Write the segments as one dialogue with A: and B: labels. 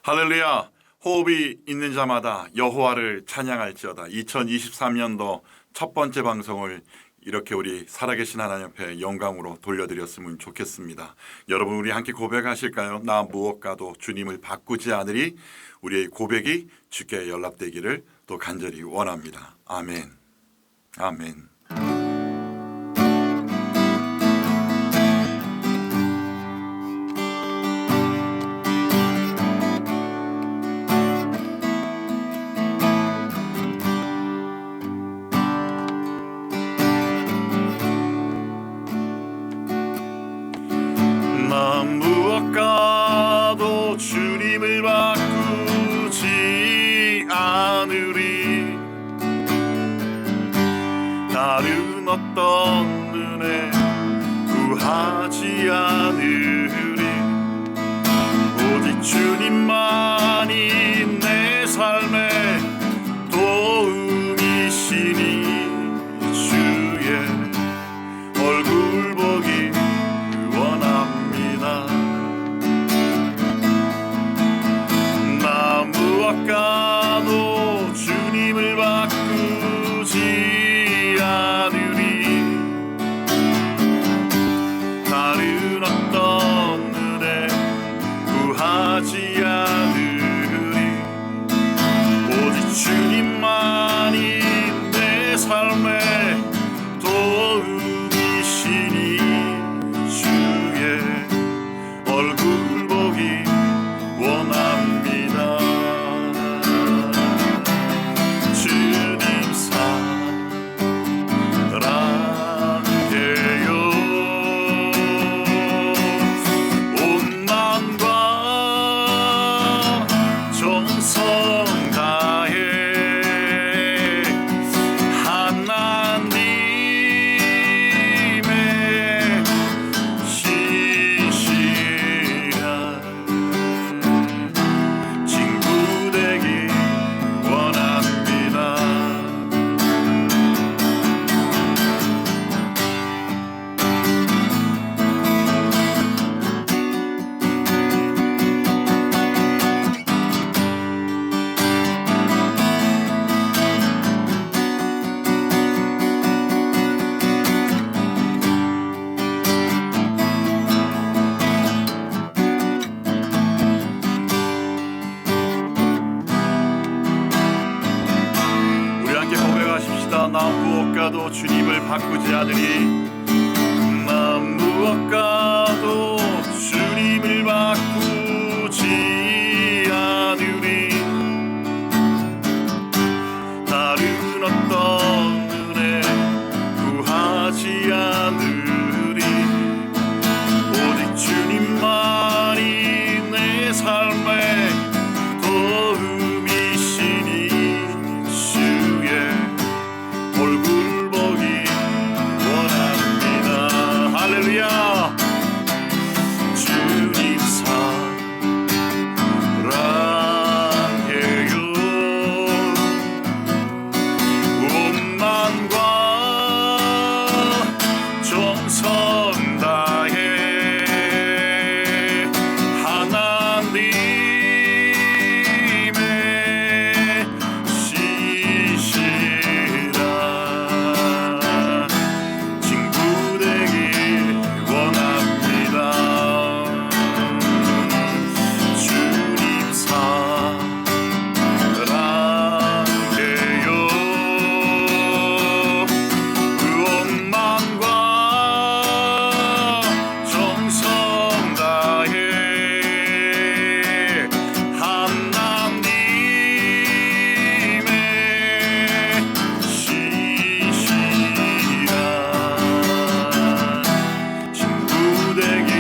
A: 할렐루야. 호흡이 있는 자마다 여호와를 찬양할지어다. 2023년도 첫 번째 방송을 이렇게 우리 살아계신 하나님 앞에 영광으로 돌려드렸으면 좋겠습니다. 여러분, 우리 함께 고백하실까요? 나 무엇과도 주님을 바꾸지 않으리. 우리의 고백이 주께 연락되기를 또 간절히 원합니다. 아멘. 아멘. 난 무엇과도 주님을 바꾸지 않으리. 다른 어떤 은혜 구하지 않으리. 오직 주님만이 내 삶의 도움이시니 주의 얼굴 보기 원합니다. 나 무엇과도 주님을 바꾸지 않으리. 다른 어떤 은혜 구하지 않으리. 오직 주님만이 내 삶의 도움이시니 주의 얼굴 보기 원합니다. 주님 사랑해요. 온 마음과 정성 다해 하나님의 신실한 친구 되기 원합니다. 우리 함께 고백하십시다. 나 무엇과도 주님을 바꾸지 않으리. 나 무엇과도 주님을 바꾸지 않으리. 다른 어떤 은혜 구하지 않으리. 오직 주님만이 내 삶의 도움이시니 주의 얼굴 보기 원합니다. 할렐루야. 주님 사랑해요. 온 마음과 정성 다해 하나님의 신실한 친구 되기 원합니다. 주님 사랑해요. 온 마음과 정성 다해 하나님의 신실한 친구 되기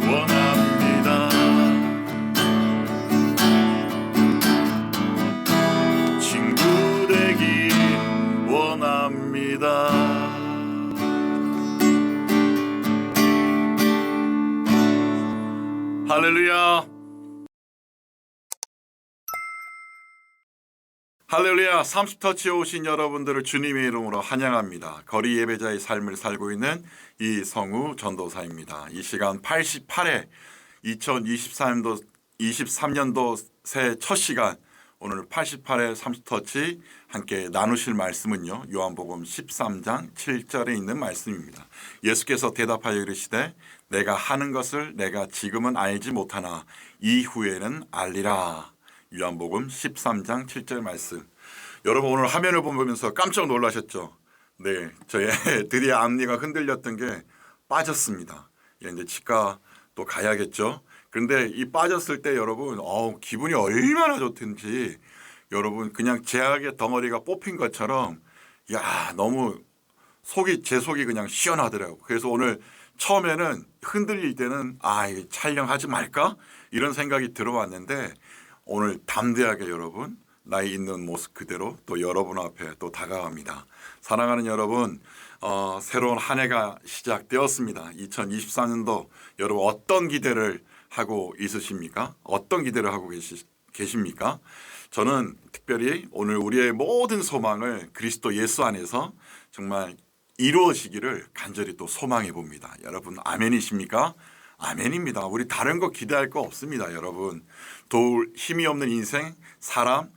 A: 원합니다. 친구 되기 원합니다. 할렐루야. 할렐루야. 30터치에 오신 여러분들을 주님의 이름으로 환영합니다. 거리 예배자의 삶을 살고 있는 이성우 전도사입니다. 이 시간 88회 2023년도 2023년도 새해 첫 시간 오늘 88회 30터치 함께 나누실 말씀은요. 요한복음 13장 7절에 있는 말씀입니다. 예수께서 대답하여 이르시되 내가 하는 것을 내가 지금은 알지 못하나 이후에는 알리라. 요한복음 13장 7절 말씀. 여러분 오늘 화면을 보면서 깜짝 놀라셨죠? 네, 저의 드디어 앞니가 흔들렸던 게 빠졌습니다. 이제 치과 또 가야겠죠. 그런데 이 빠졌을 때 여러분 기분이 얼마나 좋든지 여러분 그냥 제약의 덩어리가 뽑힌 것처럼 너무 제 속이 그냥 시원하더라고요. 그래서 오늘 처음에는 흔들릴 때는 이거 촬영하지 말까 이런 생각이 들어왔는데 오늘 담대하게 여러분 나의 있는 모습 그대로 또 여러분 앞에 또 다가갑니다. 사랑하는 여러분, 새로운 한 해가 시작되었습니다. 2024년도 여러분 어떤 기대를 하고 있으십니까? 어떤 기대를 하고 계십니까? 저는 특별히 오늘 우리의 모든 소망을 그리스도 예수 안에서 정말 이루어지기를 간절히 또 소망해 봅니다. 여러분 아멘이십니까? 아멘입니다. 우리 다른 거 기대할 거 없습니다. 여러분 도울 힘이 없는 인생, 사람,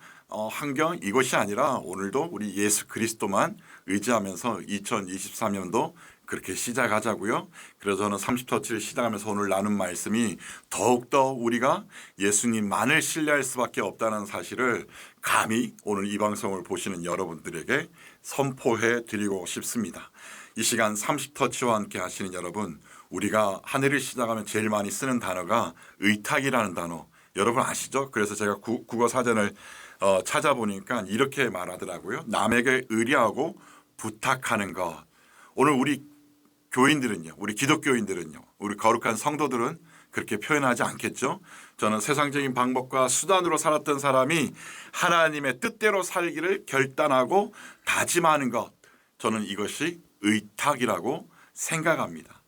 A: 환경 이것이 아니라 오늘도 우리 예수 그리스도만 의지하면서 2023년도 그렇게 시작하자고요. 그래서 저는 30터치를 시작하면서 오늘 나눈 말씀이 더욱더 우리가 예수님만을 신뢰할 수밖에 없다는 사실을 감히 오늘 이 방송을 보시는 여러분들에게 선포해 드리고 싶습니다. 이 시간 30터치와 함께 하시는 여러분, 우리가 한 해를 시작하면 제일 많이 쓰는 단어가 의탁이라는 단어 여러분 아시죠? 그래서 제가 국어 사전을 찾아보니까 이렇게 말하더라고요. 남에게 의뢰하고 부탁하는 것. 오늘 우리 교인들은요, 우리 기독교인들은요, 우리 거룩한 성도들은 그렇게 표현하지 않겠죠? 저는 세상적인 방법과 수단으로 살았던 사람이 하나님의 뜻대로 살기를 결단하고 다짐하는 것. 저는 이것이 의탁이라고 생각합니다.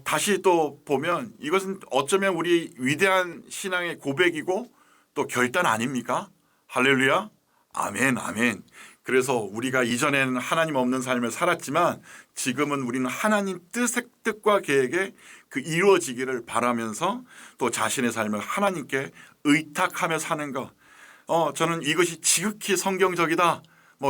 A: 다시 또 보면 이것은 어쩌면 우리 위대한 신앙의 고백이고 또 결단 아닙니까? 할렐루야. 아멘, 아멘. 그래서 우리가 이전에는 하나님 없는 삶을 살았지만 지금은 우리는 하나님 뜻과 계획에 그 이루어지기를 바라면서 또 자신의 삶을 하나님께 의탁하며 사는 것. 저는 이것이 지극히 성경적이다.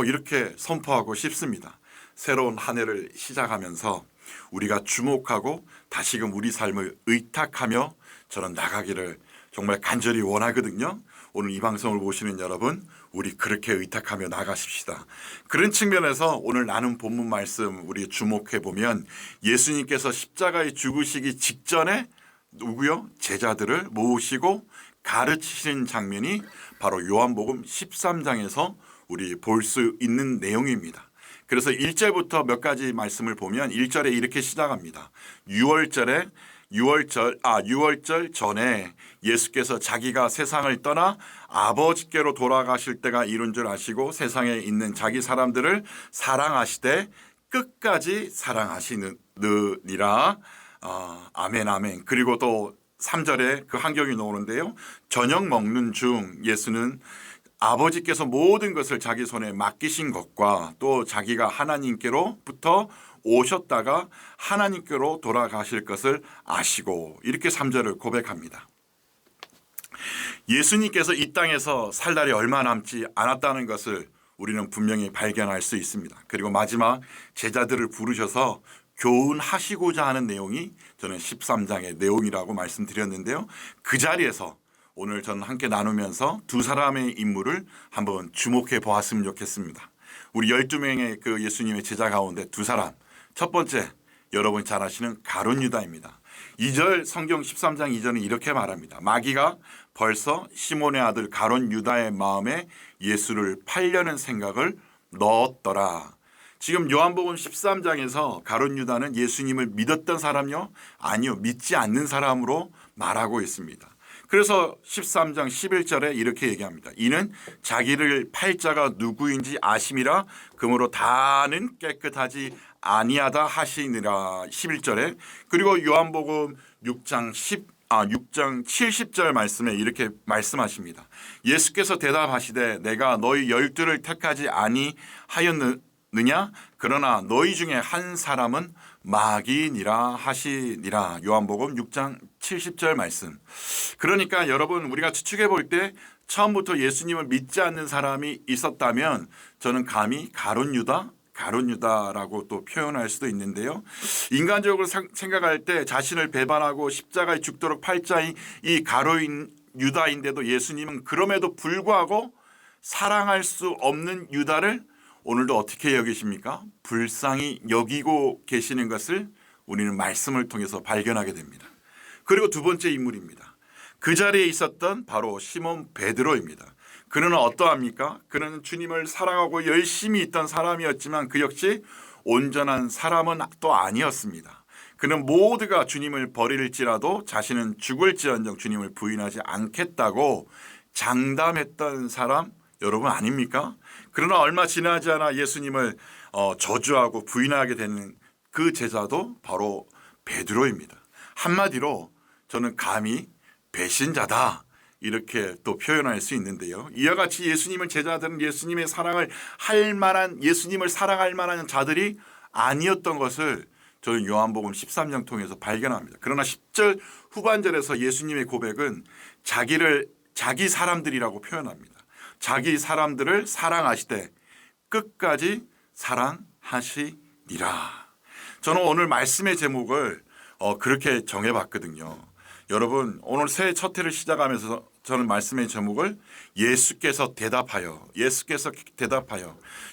A: 이렇게 선포하고 싶습니다. 새로운 한 해를 시작하면서 우리가 주목하고 다시금 우리 삶을 의탁하며 저는 나가기를 정말 간절히 원하거든요. 오늘 이 방송을 보시는 여러분, 우리 그렇게 의탁하며 나가십시다. 그런 측면에서 오늘 나눈 본문 말씀 우리 주목해 보면 예수님께서 십자가에 죽으시기 직전에 누구요? 제자들을 모으시고 가르치시는 장면이 바로 요한복음 13장에서 우리 볼 수 있는 내용입니다. 그래서 1절부터 몇 가지 말씀을 보면 1절에 이렇게 시작합니다. 6월절 전에 예수께서 자기가 세상을 떠나 아버지께로 돌아가실 때가 이룬 줄 아시고 세상에 있는 자기 사람들을 사랑하시되 끝까지 사랑하시느니라. 아멘 아멘. 그리고 또 3절에 그 한경이 나오는데요. 저녁 먹는 중 예수는 아버지께서 모든 것을 자기 손에 맡기신 것과 또 자기가 하나님께로부터 오셨다가 하나님께로 돌아가실 것을 아시고 이렇게 3절을 고백합니다. 예수님께서 이 땅에서 살 날이 얼마 남지 않았다는 것을 우리는 분명히 발견할 수 있습니다. 그리고 마지막 제자들을 부르셔서 교훈하시고자 하는 내용이 저는 13장의 내용이라고 말씀드렸는데요. 그 자리에서 오늘 저는 함께 나누면서 두 사람의 인물을 한번 주목해 보았으면 좋겠습니다. 우리 12명의 그 예수님의 제자 가운데 두 사람. 첫 번째, 여러분 잘 아시는 가룟 유다입니다. 2절 성경 13장 2절은 이렇게 말합니다. 마귀가 벌써 시몬의 아들 가룟 유다의 마음에 예수를 팔려는 생각을 넣었더라. 지금 요한복음 13장에서 가룟 유다는 예수님을 믿었던 사람요? 아니요, 믿지 않는 사람으로 말하고 있습니다. 그래서 13장 11절에 이렇게 얘기합니다. 이는 자기를 팔 자가 누구인지 아심이라 그러므로 다는 깨끗하지 아니하다 하시니라. 11절에 그리고 요한복음 6장 70절 말씀에 이렇게 말씀하십니다. 예수께서 대답하시되 내가 너희 12를 택하지 아니하였느냐? 그러나 너희 중에 한 사람은 마귀니라 하시니라. 요한복음 6장 70절 말씀. 그러니까 여러분, 우리가 추측해 볼 때 처음부터 예수님을 믿지 않는 사람이 있었다면 저는 감히 가룟유다라고 또 표현할 수도 있는데요. 인간적으로 생각할 때 자신을 배반하고 십자가에 죽도록 팔자인 이 가룟유다인데도 예수님은 그럼에도 불구하고 사랑할 수 없는 유다를 오늘도 어떻게 여기십니까? 불쌍히 여기고 계시는 것을 우리는 말씀을 통해서 발견하게 됩니다. 그리고 두 번째 인물입니다. 그 자리에 있었던 바로 시몬 베드로입니다. 그는 어떠합니까? 그는 주님을 사랑하고 열심히 있던 사람이었지만 그 역시 온전한 사람은 또 아니었습니다. 그는 모두가 주님을 버릴지라도 자신은 죽을지언정 주님을 부인하지 않겠다고 장담했던 사람 여러분 아닙니까? 그러나 얼마 지나지 않아 예수님을 저주하고 부인하게 되는 그 제자도 바로 베드로입니다. 한마디로 저는 감히 배신자다 이렇게 또 표현할 수 있는데요. 이와 같이 예수님을 제자들은 예수님의 사랑을 할 만한 예수님을 사랑할 만한 자들이 아니었던 것을 저는 요한복음 13장 통해서 발견합니다. 그러나 10절 후반절에서 예수님의 고백은 자기 사람들이라고 표현합니다. 자기 사람들을 사랑하시되 끝까지 사랑하시니라. 저는 오늘 말씀의 제목을 그렇게 정해봤거든요. 여러분, 오늘 새해 첫 해를 시작하면서 저는 말씀의 제목을 예수께서 대답하여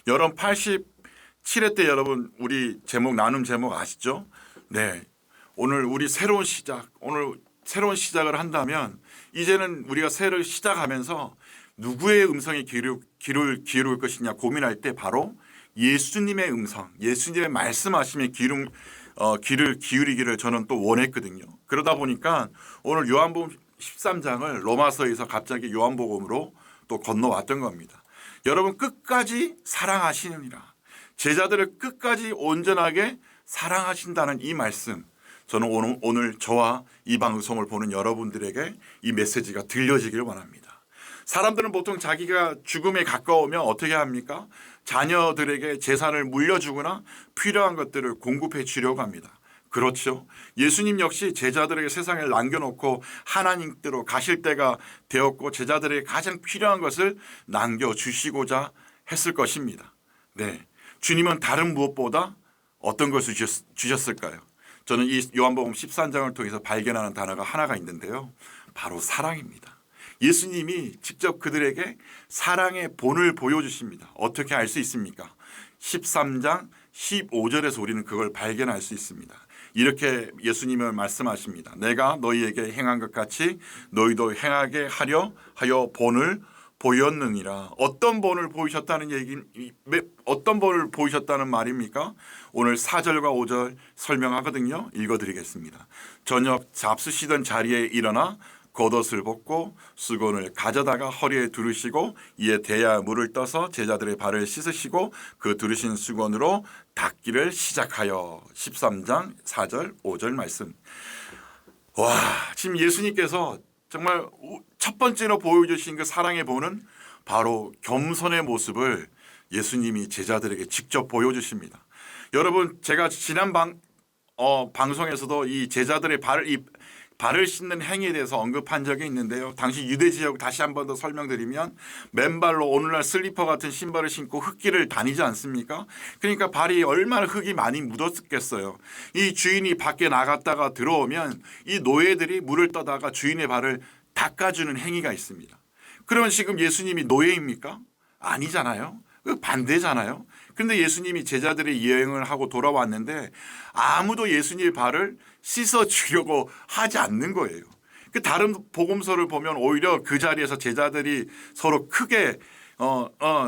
A: 여러분 87회 때 여러분 우리 제목 나눔 제목 아시죠? 네, 오늘 우리 새로운 시작을 한다면 이제는 우리가 새해를 시작하면서 누구의 음성에 귀를 기울일 것이냐 고민할 때 바로 예수님의 음성, 예수님의 말씀하심에 귀를 기울이기를 저는 또 원했거든요. 그러다 보니까 오늘 요한복음 13장을 로마서에서 갑자기 요한복음으로 또 건너왔던 겁니다. 여러분 끝까지 사랑하시느니라. 제자들을 끝까지 온전하게 사랑하신다는 이 말씀, 저는 오늘 저와 이 방송을 보는 여러분들에게 이 메시지가 들려지기를 원합니다. 사람들은 보통 자기가 죽음에 가까우면 어떻게 합니까? 자녀들에게 재산을 물려주거나 필요한 것들을 공급해 주려고 합니다. 그렇죠. 예수님 역시 제자들에게 세상을 남겨놓고 하나님께로 가실 때가 되었고 제자들에게 가장 필요한 것을 남겨주시고자 했을 것입니다. 네, 주님은 다른 무엇보다 어떤 것을 주셨을까요? 저는 이 요한복음 13장을 통해서 발견하는 단어가 하나가 있는데요. 바로 사랑입니다. 예수님이 직접 그들에게 사랑의 본을 보여주십니다. 어떻게 알 수 있습니까? 13장 15절에서 우리는 그걸 발견할 수 있습니다. 이렇게 예수님은 말씀하십니다. 내가 너희에게 행한 것 같이 너희도 행하게 하려 하여 본을 보였느니라. 어떤 본을 보이셨다는 말입니까? 오늘 4절과 5절 설명하거든요. 읽어드리겠습니다. 저녁 잡수시던 자리에 일어나 겉옷을 벗고 수건을 가져다가 허리에 두르시고 이에 대야 물을 떠서 제자들의 발을 씻으시고 그 두르신 수건으로 닦기를 시작하여 13장 4절 5절 말씀. 와, 지금 예수님께서 정말 첫 번째로 보여주신 그 사랑의 본은 바로 겸손의 모습을 예수님이 제자들에게 직접 보여주십니다. 여러분, 제가 지난 방송에서도 이 제자들의 발을 씻는 행위에 대해서 언급한 적이 있는데요. 당시 유대 지역 다시 한 번 더 설명드리면 맨발로 오늘날 슬리퍼 같은 신발을 신고 흙길을 다니지 않습니까? 그러니까 발이 얼마나 흙이 많이 묻었겠어요. 이 주인이 밖에 나갔다가 들어오면 이 노예들이 물을 떠다가 주인의 발을 닦아주는 행위가 있습니다. 그러면 지금 예수님이 노예입니까? 아니잖아요. 반대잖아요. 그런데 예수님이 제자들이 여행을 하고 돌아왔는데 아무도 예수님의 발을 씻어주려고 하지 않는 거예요. 그 다른 복음서를 보면 오히려 그 자리에서 제자들이 서로 크게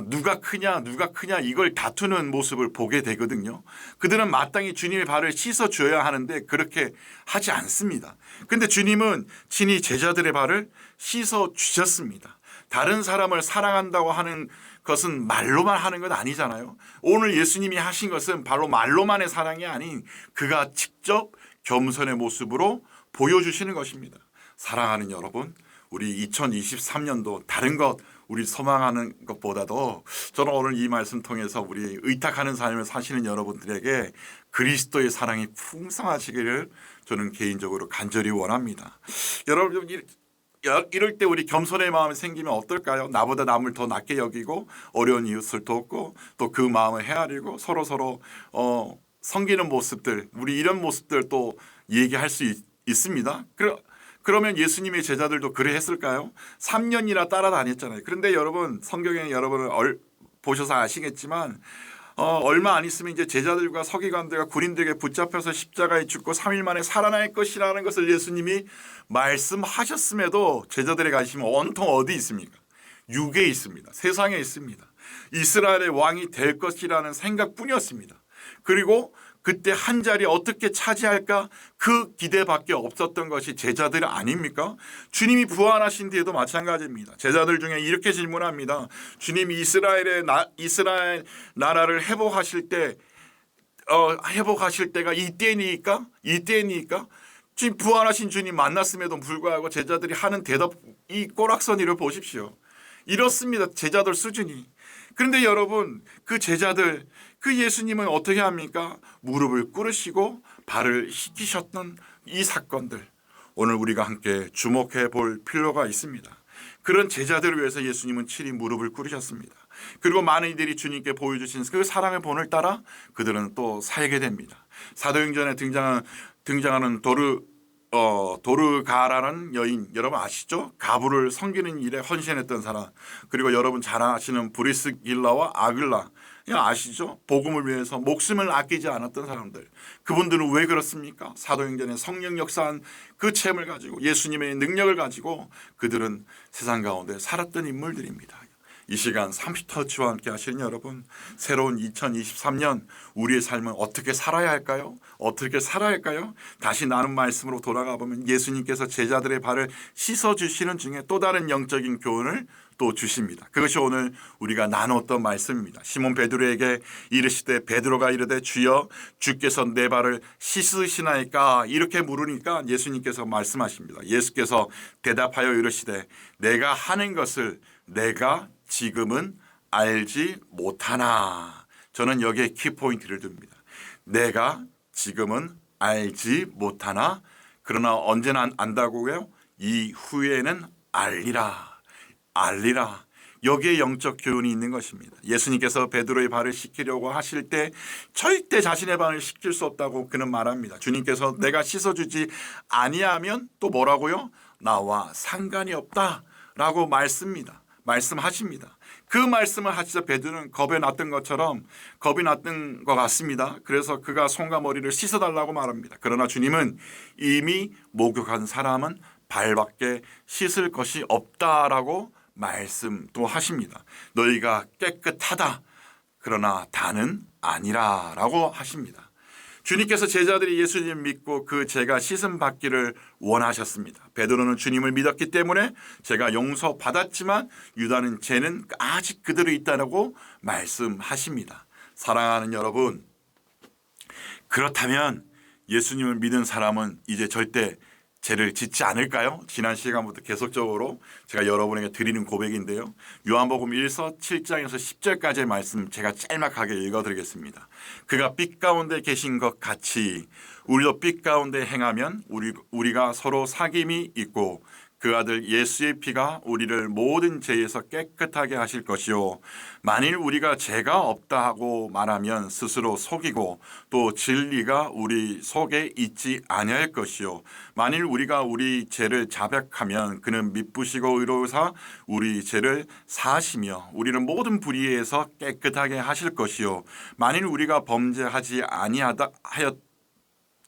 A: 누가 크냐 이걸 다투는 모습을 보게 되거든요. 그들은 마땅히 주님의 발을 씻어줘야 하는데 그렇게 하지 않습니다. 그런데 주님은 친히 제자들의 발을 씻어주셨습니다. 다른 사람을 사랑한다고 하는 것은 말로만 하는 것 아니잖아요. 오늘 예수님이 하신 것은 바로 말로만의 사랑이 아닌 그가 직접 겸손의 모습으로 보여주시는 것입니다. 사랑하는 여러분, 우리 2023년도 다른 것 우리 소망하는 것보다도 저는 오늘 이 말씀 통해서 우리 의탁하는 삶을 사시는 여러분들에게 그리스도의 사랑이 풍성하시기를 저는 개인적으로 간절히 원합니다. 여러분 이럴 때 우리 겸손의 마음이 생기면 어떨까요? 나보다 남을 더 낮게 여기고 어려운 이웃을 돕고 또 그 마음을 헤아리고 서로 섬기는 모습들, 우리 이런 모습들 또 얘기할 수 있습니다. 그러면 예수님의 제자들도 그래 했을까요? 3년이나 따라다녔잖아요. 그런데 여러분 성경에 여러분을 보셔서 아시겠지만 얼마 안 있으면 이제 제자들과 서기관들과 군인들에게 붙잡혀서 십자가에 죽고 3일 만에 살아날 것이라는 것을 예수님이 말씀하셨음에도 제자들의 관심은 온통 어디 있습니까? 육에 있습니다. 세상에 있습니다. 이스라엘의 왕이 될 것이라는 생각뿐이었습니다. 그리고 그때 한 자리 어떻게 차지할까 그 기대밖에 없었던 것이 제자들 아닙니까? 주님이 부활하신 뒤에도 마찬가지입니다. 제자들 중에 이렇게 질문합니다. 주님이 이스라엘 나라를 회복하실 때가 이때니까? 지금 부활하신 주님 만났음에도 불구하고 제자들이 하는 대답 이 꼬락서니를 보십시오. 이렇습니다. 제자들 수준이. 그런데 여러분 그 제자들 그 예수님은 어떻게 합니까? 무릎을 꿇으시고 발을 씻기셨던 이 사건들 오늘 우리가 함께 주목해 볼 필요가 있습니다. 그런 제자들을 위해서 예수님은 친히 무릎을 ቁ르셨습니다. 그리고 많은 이들이 주님께 보여주신 그 사랑의 본을 따라 그들은 또 살게 됩니다. 사도행전에 등장하는 도르가라는 여인 여러분 아시죠? 가부를 섬기는 일에 헌신했던 사람, 그리고 여러분 잘 아시는 브리스길라와 아글라 아시죠? 복음을 위해서 목숨을 아끼지 않았던 사람들. 그분들은 왜 그렇습니까? 사도행전에 성령 역사한 그 체험을 가지고 예수님의 능력을 가지고 그들은 세상 가운데 살았던 인물들입니다. 이 시간 30터치와 함께 하시는 여러분, 새로운 2023년 우리의 삶은 어떻게 살아야 할까요? 어떻게 살아야 할까요? 다시 나눈 말씀으로 돌아가 보면 예수님께서 제자들의 발을 씻어주시는 중에 또 다른 영적인 교훈을 또 주십니다. 그것이 오늘 우리가 나눴던 말씀입니다. 시몬 베드로에게 이르시되 베드로가 이르되 주여 주께서 내 발을 씻으시나이까 이렇게 물으니까 예수님께서 말씀하십니다. 예수께서 대답하여 이르시되 내가 하는 것을 내가 지금은 알지 못하나. 저는 여기에 키포인트를 둡니다. 내가 지금은 알지 못하나 그러나 언제나 안다고요? 이후에는 알리라. 여기에 영적 교훈이 있는 것입니다. 예수님께서 베드로의 발을 씻기려고 하실 때 절대 자신의 발을 씻길 수 없다고 그는 말합니다. 주님께서 내가 씻어주지 아니하면 또 뭐라고요? 나와 상관이 없다라고 말씀하십니다. 그 말씀을 하시자 베드로는 겁이 났던 것 같습니다. 그래서 그가 손과 머리를 씻어달라고 말합니다. 그러나 주님은 이미 목욕한 사람은 발밖에 씻을 것이 없다라고 말씀도 하십니다. 너희가 깨끗하다. 그러나 다는 아니라라고 하십니다. 주님께서 제자들이 예수님 믿고 그 죄가 씻음 받기를 원하셨습니다. 베드로는 주님을 믿었기 때문에 죄가 용서받았지만 유다는 죄는 아직 그대로 있다고 말씀하십니다. 사랑하는 여러분, 그렇다면 예수님을 믿은 사람은 이제 절대 죄를 짓지 않을까요? 지난 시간부터 계속적으로 제가 여러분에게 드리는 고백인데요. 요한복음 1서 7장에서 10절까지의 말씀 제가 짤막하게 읽어드리겠습니다. 그가 빛 가운데 계신 것 같이 우리도 빛 가운데 행하면 우리가 서로 사귐이 있고 그 아들 예수의 피가 우리를 모든 죄에서 깨끗하게 하실 것이요 만일 우리가 죄가 없다 하고 말하면 스스로 속이고 또 진리가 우리 속에 있지 아니할 것이요 만일 우리가 우리 죄를 자백하면 그는 미쁘시고 의로우사 우리 죄를 사하시며 우리는 모든 불의에서 깨끗하게 하실 것이요 만일 우리가 범죄하지 아니하다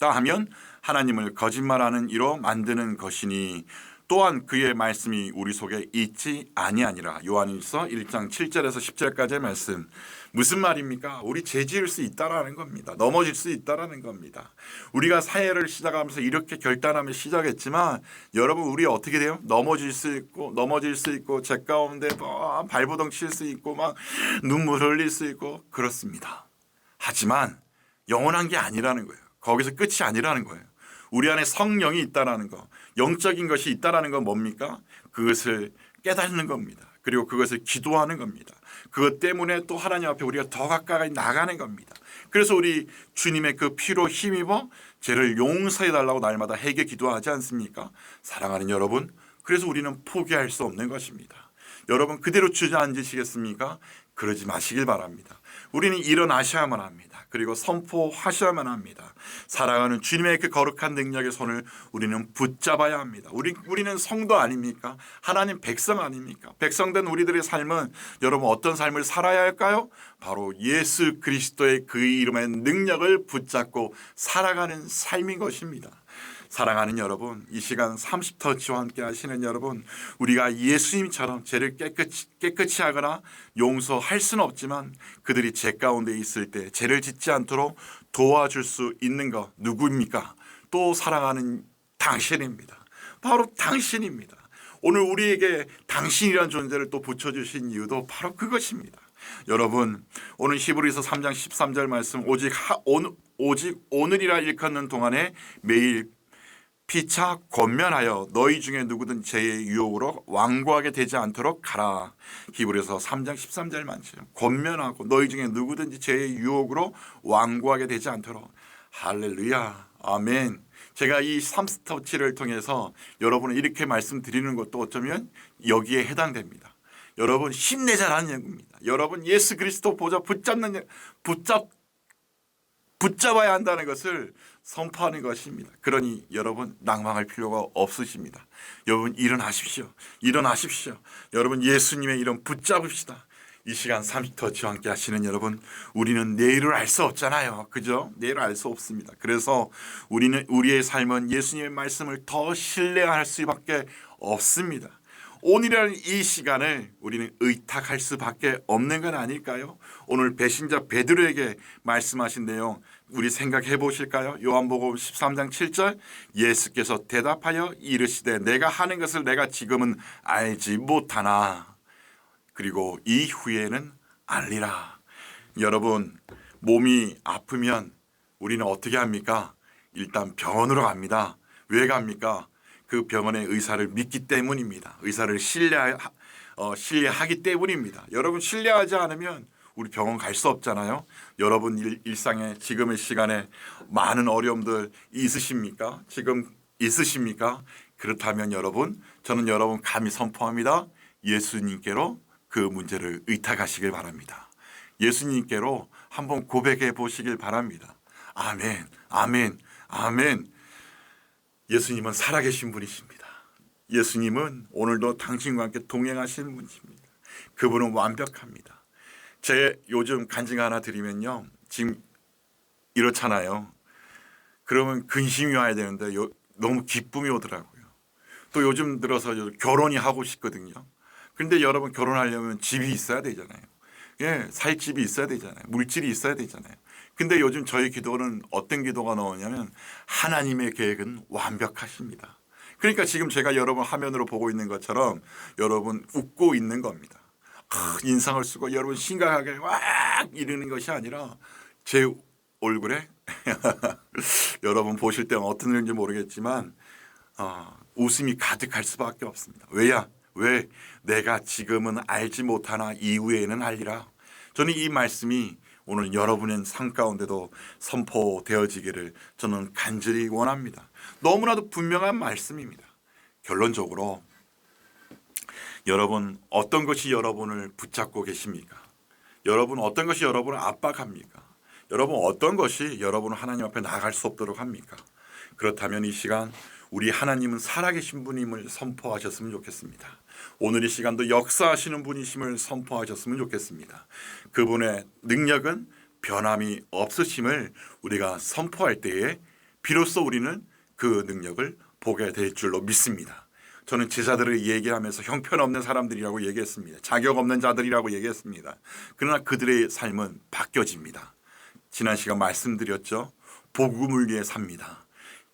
A: 하면 하나님을 거짓말하는 이로 만드는 것이니 또한 그의 말씀이 우리 속에 있지 아니하니라. 요한일서 1장 7절에서 10절까지의 말씀. 무슨 말입니까? 우리 죄 지을 수 있다라는 겁니다. 넘어질 수 있다라는 겁니다. 우리가 사회를 시작하면서 이렇게 결단하며 시작했지만 여러분 우리 어떻게 돼요? 넘어질 수 있고 죄 가운데 발버둥 칠 수 있고 막 눈물 흘릴 수 있고 그렇습니다. 하지만 영원한 게 아니라는 거예요. 거기서 끝이 아니라는 거예요. 우리 안에 성령이 있다라는 거, 영적인 것이 있다라는 건 뭡니까? 그것을 깨닫는 겁니다. 그리고 그것을 기도하는 겁니다. 그것 때문에 또 하나님 앞에 우리가 더 가까이 나가는 겁니다. 그래서 우리 주님의 그 피로 힘입어 죄를 용서해 달라고 날마다 회개 기도하지 않습니까? 사랑하는 여러분, 그래서 우리는 포기할 수 없는 것입니다. 여러분 그대로 주저앉으시겠습니까? 그러지 마시길 바랍니다. 우리는 일어나셔야만 합니다. 그리고 선포하셔야만 합니다. 사랑하는 주님의 그 거룩한 능력의 손을 우리는 붙잡아야 합니다. 우리는 성도 아닙니까? 하나님 백성 아닙니까? 백성된 우리들의 삶은 여러분 어떤 삶을 살아야 할까요? 바로 예수 그리스도의 그 이름의 능력을 붙잡고 살아가는 삶인 것입니다. 사랑하는 여러분, 이 시간 30터치와 함께 하시는 여러분, 우리가 예수님처럼 죄를 깨끗이 하거나 용서할 수는 없지만 그들이 죄 가운데 있을 때 죄를 짓지 않도록 도와줄 수 있는 것 누구입니까? 또 사랑하는 당신입니다. 바로 당신입니다. 오늘 우리에게 당신이라는 존재를 또 붙여주신 이유도 바로 그것입니다. 여러분 오늘 히브리서 3장 13절 말씀 오직 오늘이라 일컫는 동안에 매일 피차 권면하여 너희 중에 누구든 죄의 유혹으로 완고하게 되지 않도록 가라. 히브리서 3장 13절 말씀 권면하고 너희 중에 누구든지 죄의 유혹으로 완고하게 되지 않도록. 할렐루야 아멘. 제가 이 3스터치를 통해서 여러분을 이렇게 말씀드리는 것도 어쩌면 여기에 해당됩니다. 여러분 힘내자라는 얘기입니다. 여러분 예수 그리스도 보좌 붙잡아야 한다는 것을 선포하는 것입니다. 그러니 여러분 낭망할 필요가 없으십니다. 여러분 일어나십시오. 일어나십시오. 여러분 예수님의 이름 붙잡읍시다. 이 시간 30터치와 함께 하시는 여러분, 우리는 내일을 알 수 없잖아요. 그죠? 내일을 알 수 없습니다. 그래서 우리의 삶은 예수님의 말씀을 더 신뢰할 수밖에 없습니다. 오늘이라는 이 시간을 우리는 의탁할 수밖에 없는 건 아닐까요? 오늘 배신자 베드로에게 말씀하신 내용 우리 생각해 보실까요? 요한복음 13장 7절 예수께서 대답하여 이르시되 내가 하는 것을 내가 지금은 알지 못하나 그리고 이후에는 알리라. 여러분 몸이 아프면 우리는 어떻게 합니까? 일단 병원으로 갑니다. 왜 갑니까? 그 병원의 의사를 믿기 때문입니다. 의사를 신뢰하기 때문입니다. 여러분 신뢰하지 않으면 우리 병원 갈 수 없잖아요. 여러분 일상에 지금의 시간에 많은 어려움들 있으십니까? 지금 있으십니까? 그렇다면 여러분 저는 여러분 감히 선포합니다. 예수님께로 그 문제를 의탁하시길 바랍니다. 예수님께로 한번 고백해 보시길 바랍니다. 아멘 아멘 아멘. 예수님은 살아계신 분이십니다. 예수님은 오늘도 당신과 함께 동행하시는 분이십니다. 그분은 완벽합니다. 제 요즘 간증 하나 드리면요. 지금 이렇잖아요. 그러면 근심이 와야 되는데 너무 기쁨이 오더라고요. 또 요즘 들어서 결혼이 하고 싶거든요. 그런데 여러분 결혼하려면 집이 있어야 되잖아요. 예, 살 집이 있어야 되잖아요. 물질이 있어야 되잖아요. 근데 요즘 저희 기도는 어떤 기도가 나오냐면 하나님의 계획은 완벽하십니다. 그러니까 지금 제가 여러분 화면으로 보고 있는 것처럼 여러분 웃고 있는 겁니다. 인상을 쓰고 여러분 심각하게 왁 이러는 것이 아니라 제 얼굴에 여러분 보실 때 어떤 일인지 모르겠지만 웃음이 가득할 수밖에 없습니다. 왜? 내가 지금은 알지 못하나 이후에는 알리라. 저는 이 말씀이 오늘 여러분의 삶 가운데도 선포되어지기를 저는 간절히 원합니다. 너무나도 분명한 말씀입니다. 결론적으로 여러분 어떤 것이 여러분을 붙잡고 계십니까? 여러분 어떤 것이 여러분을 압박합니까? 여러분 어떤 것이 여러분을 하나님 앞에 나아갈 수 없도록 합니까? 그렇다면 이 시간 우리 하나님은 살아계신 분임을 선포하셨으면 좋겠습니다. 오늘 이 시간도 역사하시는 분이심을 선포하셨으면 좋겠습니다. 그분의 능력은 변함이 없으심을 우리가 선포할 때에 비로소 우리는 그 능력을 보게 될 줄로 믿습니다. 저는 제자들을 얘기하면서 형편없는 사람들이라고 얘기했습니다. 자격 없는 자들이라고 얘기했습니다. 그러나 그들의 삶은 바뀌어집니다. 지난 시간 말씀드렸죠. 복음을 위해 삽니다.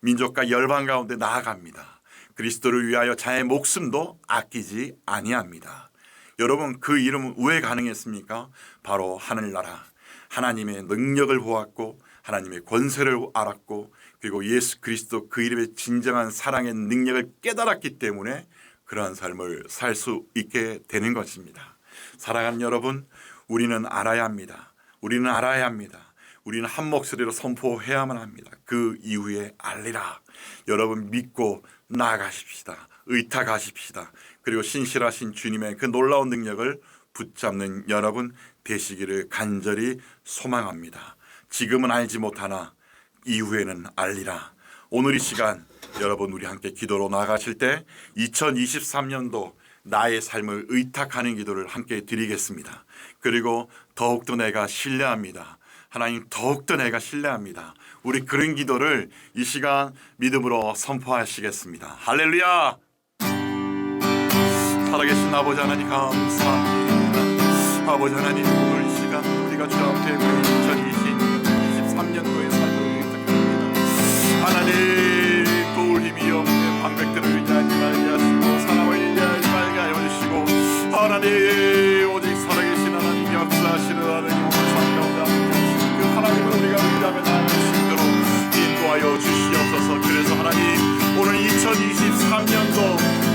A: 민족과 열방 가운데 나아갑니다. 그리스도를 위하여 자의 목숨도 아끼지 아니합니다. 여러분 그 이름은 왜 가능했습니까? 바로 하늘나라 하나님의 능력을 보았고 하나님의 권세를 알았고 그리고 예수 그리스도 그 이름의 진정한 사랑의 능력을 깨달았기 때문에 그러한 삶을 살 수 있게 되는 것입니다. 사랑하는 여러분, 우리는 알아야 합니다. 우리는 알아야 합니다. 우리는 한 목소리로 선포해야만 합니다. 그 이후에 알리라. 여러분 믿고 나아가십시다. 의탁하십시다. 그리고 신실하신 주님의 그 놀라운 능력을 붙잡는 여러분 되시기를 간절히 소망합니다. 지금은 알지 못하나 이후에는 알리라. 오늘 이 시간 여러분 우리 함께 기도로 나아가실 때 2023년도 나의 삶을 의탁하는 기도를 함께 드리겠습니다. 그리고 더욱더 내가 신뢰합니다. 하나님 더욱더 내가 신뢰합니다. 우리 그런 기도를 이 시간 믿음으로 선포하시겠습니다. 할렐루야. 살아계신 아버지 하나님 감사합니다. 아버지 하나님 오늘 이 시간 우리가 주 앞에 2023년도의 삶을 의탁합니다. 하나님 도울 힘이 없는 방백들을 의지하지 말게 하시고 사람을 의지하지 말게 하여 주시고 하나님 오직 살아계신 하나님 역사하시는 하나님 오늘 삶 가운데 함께하시고 그 하나님을 우리가 의지하며 나아갈 수 있도록 인도하여 주시옵소서. 그래서 하나님 오늘 2023년도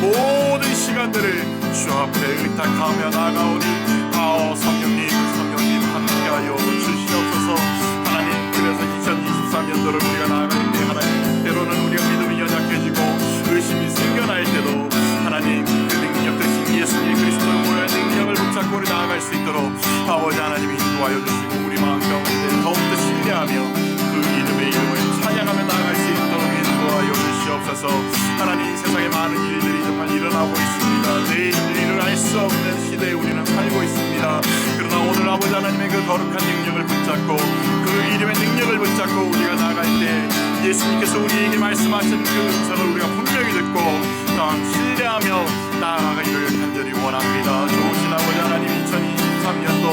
A: 모든 시간들을 주 앞에 의탁하며 나아가오니 성령님 함께하여 주시옵소서. 하나님 그래서 2023년도를 우리가 나아갈 때 하나님 때로는 우리가 믿음이 연약해지고 의심이 생겨날 때도 하나님 그 능력 대신 예수님 그리스도의 모여의 능력을 붙잡고 우리 나아갈 수 있도록 아버지 하나님이 인도하여 주시고 우리 마음 가운데 더욱더 신뢰하며 그 이름을 찬양하며 나아갈 수 있도록 인도하여 주시옵소서. 하나님 세상에 많은 일들이 정말 일어나고 있습니다. 내일을 알 수 없는 시대에 우리는 살고 있습니다. 그러나 오늘 아버지 하나님의 그 거룩한 능력을 붙잡고 그 이름의 능력을 붙잡고 우리가 나아갈 때 예수님께서 우리에게 말씀하신 그 음성을 우리가 분명히 듣고 또한 신뢰하며 나아가기를 간절히 원합니다. 좋으신 아버지 하나님 2023년도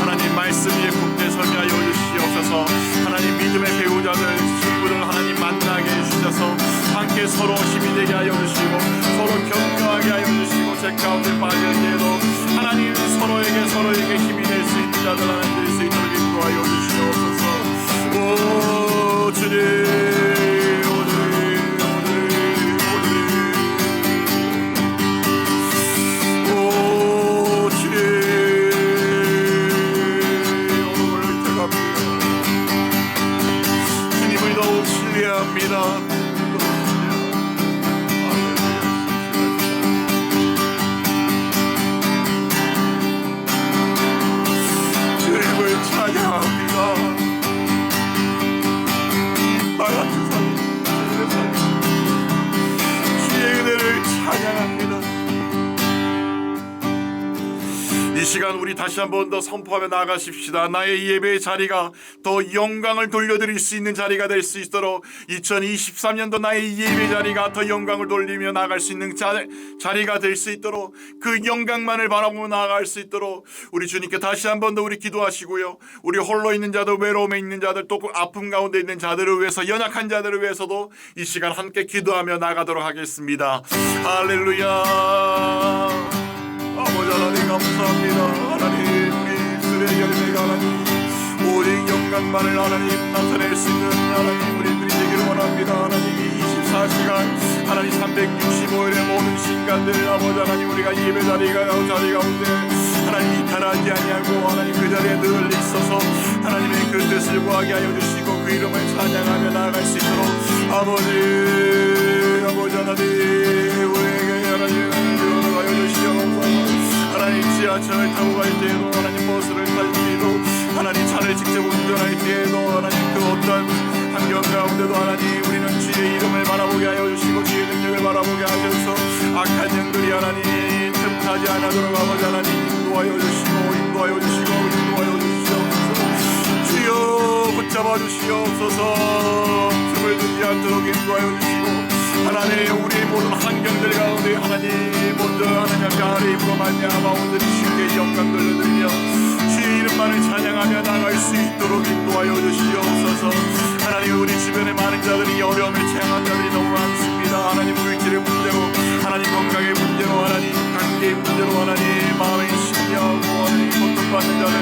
A: 하나님 말씀 위에 굳게 서게 하여 주시옵소서. 하나님 믿음의 배우자들 친구들 하나님 만나게 해주셔서 함께 서로 힘이 되게 하여 주시고 서로 격려하게 하여 주시고 제 가운데 빠질때에도 하나님 서로에게 힘이 될 수 있는 자들 하나님 될 수 있도록 인도하여 주시옵소서. 오 주님 이 시간 우리 다시 한 번 더 선포하며 나아가십시다. 나의 예배의 자리가 더 영광을 돌려드릴 수 있는 자리가 될 수 있도록 2023년도 나의 예배 자리가 더 영광을 돌리며 나아갈 수 있는 자리가 될 수 있도록 그 영광만을 바라보며 나아갈 수 있도록 우리 주님께 다시 한 번 더 우리 기도하시고요. 우리 홀로 있는 자들 외로움에 있는 자들 또 아픔 가운데 있는 자들을 위해서 연약한 자들을 위해서도 이 시간 함께 기도하며 나가도록 하겠습니다. 할렐루야. 아버지 하나님 감사합니다. 하나님 우리 입술의 열매가 하나님 오직 영광만을 하나님 나타낼 수 있는 하나님 우리들이 되기를 원합니다. 하나님 24시간 하나님 365일의 모든 시간들 아버지 하나님 우리가 예배 자리 가운데 하나님 이탈하지 아니하고 하나님 그 자리에 늘 있어서 하나님의 그 뜻을 구하게 하여 주시고 그 이름을 찬양하며 나아갈 수 있도록 아버지 하나님 우리에게 하나님 하여 주시옵소서. 하나님 지하철을 타고 갈 때에도 하나님 버스를 탈 때에도 하나님 차를 직접 운전할 때에도 하나님 그 어떤 환경 가운데도 하나님 우리는 주의 이름을 바라보게 하여 주시고 주의 능력을 바라보게 하셔서 악한 영들이 하나님 틈타지 않도록 아버지 하나님 인도하여 주시고 주여 붙잡아 주시옵소서. 틈을 두지 않도록 인도하여 주시고 하나님 우리의 모든 환경들 가운데 하나님 먼저 하나님 아래 입으로 말미암아 온전히 주께 영광 돌려드리며 주의 이름만을 찬양하며 나갈 수 있도록 인도하여 주시옵소서. 하나님 우리 주변에 많은 자들이 어려움에 처한 자들이 너무 많습니다. 하나님 물질의 문제로 하나님 건강의 문제로 하나님 관계의 문제로 하나님 마음에 심려하고 하나님 고통받는 자들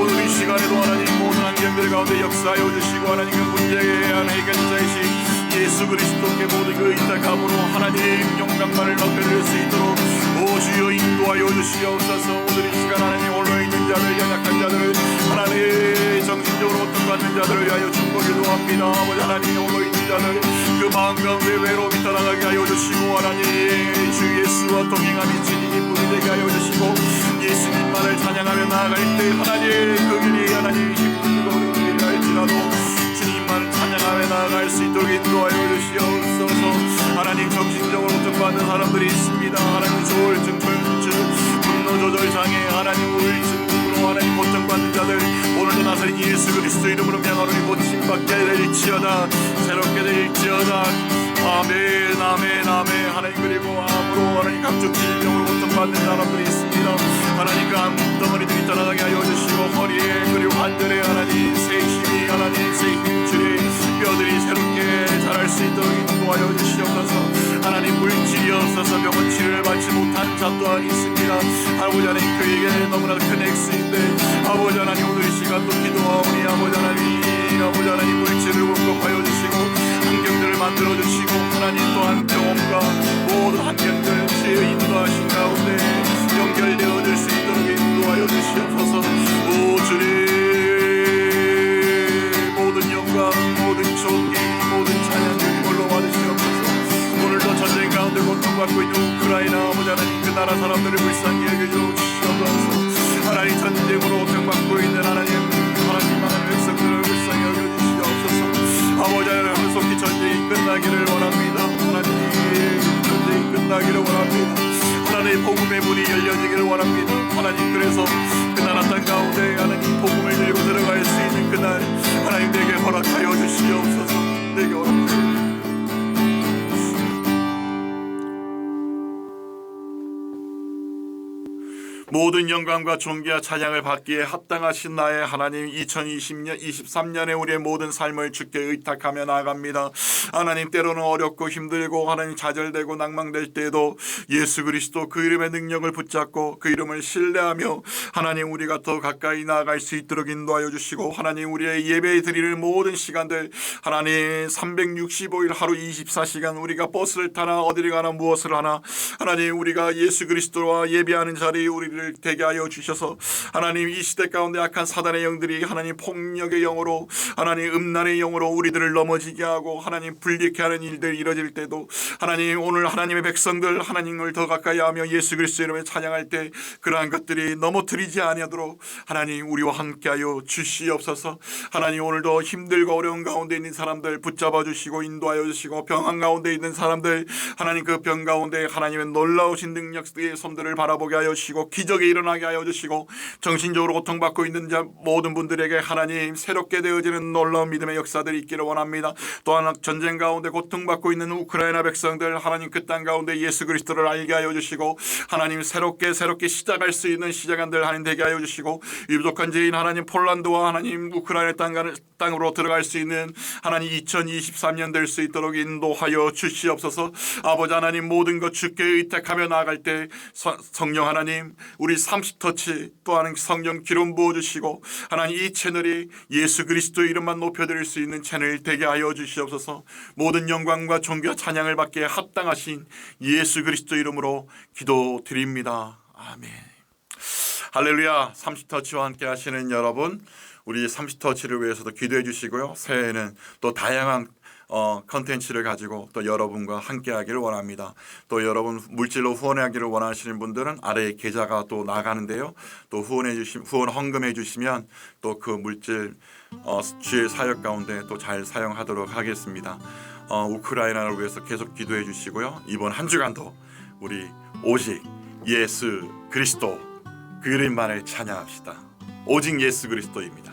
A: 오늘 이 시간에도 하나님 모든 환경들 가운데 역사하여 주시고 하나님 그 문제에 해결자이신 예수 예수 그리스도께 모든 그 의탁함으로 하나님 영광만을 높여드릴 수 있도록 오 주여 인도하여 주시옵소서. 오늘 이 시간 하나님 홀로있는 자들 연약한 자들을 하나님 정신적으로 고통받는 자들을 위하여 축복 기도합니다. 아버지 하나님 홀로있는 자들 그 마음 가운데 외로움이 떠나가게 하여 주시고 하나님 주 예수와 동행함이 주님 분이 되게 하여 주시고 예수님만을 찬양하며 나아갈 때 하나님 그 길이 하나님 힘들고 어려운 길이 할지라도 주님만을 찬양하며 나아갈 수 있도록 인도하여 주시옵소서. 하나님 정신적으로 고통받는 사람들이 있습니다. 하나님 조울증, 불면증, 분노 조절 장애, 하나님 우울증으로 하나님 고통받는 자들 오늘도 나서린 예수 그리스도 이름으로 명하노니 고침받게 될지어다. 새롭게 될지어다. 아멘 아멘 아멘. 하나님 그리고 암으로 하나님 각종 질병으로 고통받는 사람들이 있습니다. 하나님 그 암덩어리들이 떠나가게 하여 주시고 허리에 그리고 관절에 하나님 새 힘이 하나님 새 힘줄이 뼈들이 새롭게 자랄 수 있도록 인도하여 주시옵소서. 하나님 물질이 없어서 병원 치료를 받지 못한 자 또한 있습니다. 아버지 하나님 그에게 너무나 큰 액수인데 아버지 하나님 오늘 이 시간도 기도하오니 아버지 하나님 물질을 공급하여 주시고 환경들을 만들어 주시고 하나님 또한 병원과 모든 환경들 주의 인도하신 가운데 연결되어질 수 있도록 인도하여 주시옵소서. 오 주님 모든 영광 모든 존귀 모든 찬양 주님으로 받으시옵소서. 오늘도 전쟁 가운데 고통받고 있는 우크라이나 아버지 하나님 그 나라 사람들을 불쌍히 여겨주시옵소서. 하나님 전쟁으로 고통받고 있는 하나님 많은 백성들을 불쌍히 여겨주시옵소서. 아버지 하나님 속히 전쟁이 끝나기를 원합니다. 하나님 전쟁이 끝나기를 원합니다. 하나님 복음의 문이 열려지기를 원합니다. 하나님 그래서 그 나라 땅 가운데 하나님 복음을 들고 들어갈 수 있는 그날 하나님 내게 허락하여 주시옵소서. 내게 허락하여 주시옵소서. 모든 영광과 존귀와 찬양을 받기에 합당하신 나의 하나님 2020년 23년에 우리의 모든 삶을 주께 의탁하며 나아갑니다. 하나님 때로는 어렵고 힘들고 하나님 좌절되고 낭망될 때에도 예수 그리스도 그 이름의 능력을 붙잡고 그 이름을 신뢰하며 하나님 우리가 더 가까이 나아갈 수 있도록 인도하여 주시고 하나님 우리의 예배 드리는 모든 시간들 하나님 365일 하루 24시간 우리가 버스를 타나 어디를 가나 무엇을 하나 하나님 우리가 예수 그리스도와 예배하는 자리 우리를 되게 하여 주셔서 하나님 이 시대 가운데 악한 사단의 영들이 하나님 폭력의 영으로 하나님 음란의 영으로 우리들을 넘어지게 하고 하나님 불리게 하는 일들이 이뤄질 때도 하나님 오늘 하나님의 백성들 하나님을 더 가까이 하며 예수 그리스도 이름에 찬양할 때 그러한 것들이 넘어뜨리지 아니하도록 하나님 우리와 함께하여 주시옵소서. 하나님 오늘도 힘들고 어려운 가운데 있는 사람들 붙잡아 주시고 인도하여 주시고 병환 가운데 있는 사람들 하나님 그 병 가운데 하나님의 놀라우신 능력의 손들을 바라보게 하여 주시고 기적이 일어나게 하여 주시고 정신적으로 고통받고 있는 자 모든 분들에게 하나님 새롭게 되어지는 놀라운 믿음의 역사들이 있기를 원합니다. 또한 전쟁 가운데 고통받고 있는 우크라이나 백성들 하나님 그 땅 가운데 예수 그리스도를 알게 하여 주시고 하나님 새롭게 시작할 수 있는 시작안들 하나님 되게 하여 주시고 유부족한 죄인 하나님 폴란드와 하나님 우크라이나 땅으로 들어갈 수 있는 하나님 2023년 될 수 있도록 인도하여 주시옵소서. 아버지 하나님 모든 것 주께 의탁하며 나아갈 때 성령 하나님 우리 30터치 또한 성령 기름 부어주시고 하나님 이 채널이 예수 그리스도 이름만 높여드릴 수 있는 채널 되게 하여 주시옵소서. 모든 영광과 존귀와 찬양을 받기에 합당하신 예수 그리스도 이름으로 기도드립니다. 아멘. 할렐루야. 30터치와 함께 하시는 여러분 우리 30터치를 위해서도 기도해 주시고요. 새해에는 또 다양한 컨텐츠를 가지고 또 여러분과 함께 하기를 원합니다. 또 여러분 물질로 후원하기를 원하시는 분들은 아래에 계좌가 또 나가는데요. 또 후원 헌금해 주시면 또 그 물질 주의 사역 가운데 또 잘 사용하도록 하겠습니다. 우크라이나를 위해서 계속 기도해 주시고요. 이번 한 주간도 우리 오직 예수 그리스도 그 이름만을 찬양합시다. 오직 예수 그리스도입니다.